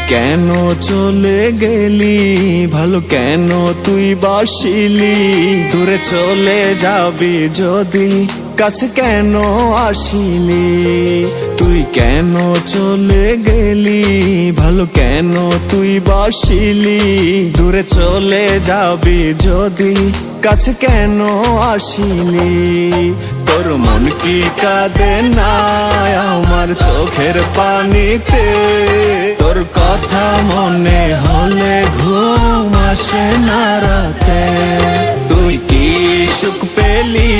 কেন চলে গেলি, ভালো কেন তুই বাসিলি, দূরে চলে যাবি যদি কাছে কেন আসিলি। তুই কেন চলে গেলি, ভালো কেন তুই বাসিলি, দূরে চলে যাবি যদি কাছে কেন আসিলি। তোর মন কি কাঁদে না আমার চোখের পানিতে, তোর কথা মনে হলে ঘুম আসে না রাতে। তুই কি সুখ পেলি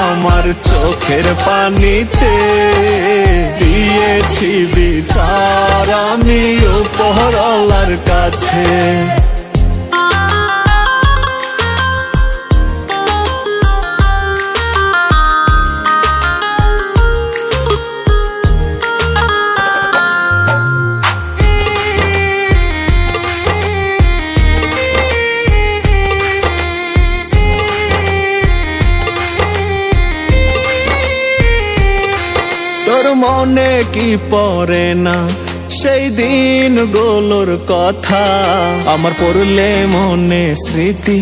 আমার চোখের পানিতে, দিয়েছি বিচার আমি উপরওয়ালার কাছে। তোর মনে কি পড়ে না সেই দিন গুলোর কথা, আমার পড়লে মনে স্মৃতি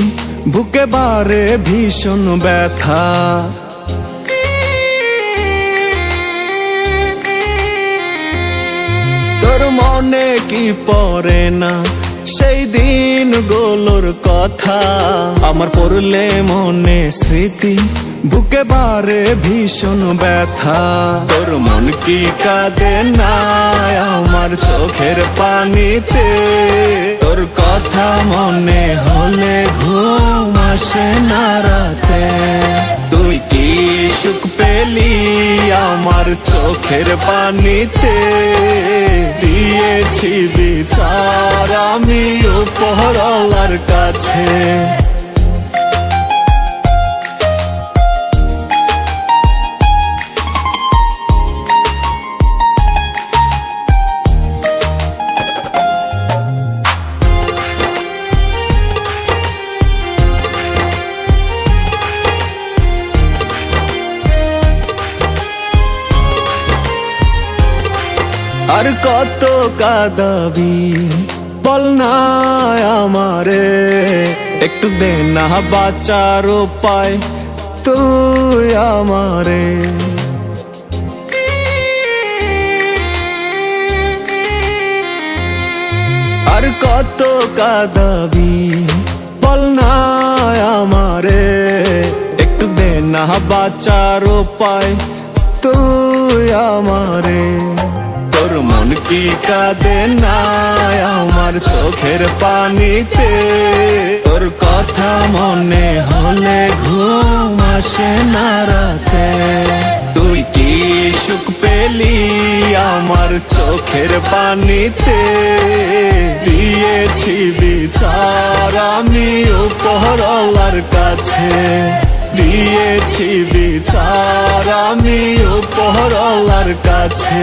বুকে বারে ভীষণ ব্যথা। তোর মনে কি পড়ে না সেই দিন গুলোর কথা, আমার পড়লে মনে স্মৃতি বুকে বারে ভীষণ ব্যথা। তোর মন কি কাঁদে না আমার চোখের পানিতে, তোর কথা মনে হলে ঘুম আসে না রাতে। তুই কি সুখ পেলি আমার চোখের পানিতে, দিয়েছি বিচার আমি উপরওয়ালার কাছে। আর কত কাঁদাবি বল না আমারে, একটু দে না বাঁচার উপায় তুই আমারে। আর কত কাঁদাবি বল না আমারে, একটু দে না বাঁচার উপায় তুই আমারে। তোর মন কি কাঁদে না আমার চোখের পানিতে, তোর কথা মনে হলে ঘুম আসে না রাতে। তুই কি সুখ পেলি আমার চোখের পানিতে, দিয়েছি বিচার আমি উপরওয়ালার কাছে। দিয়েছি বিচার আমি উপরওয়ালার কাছে।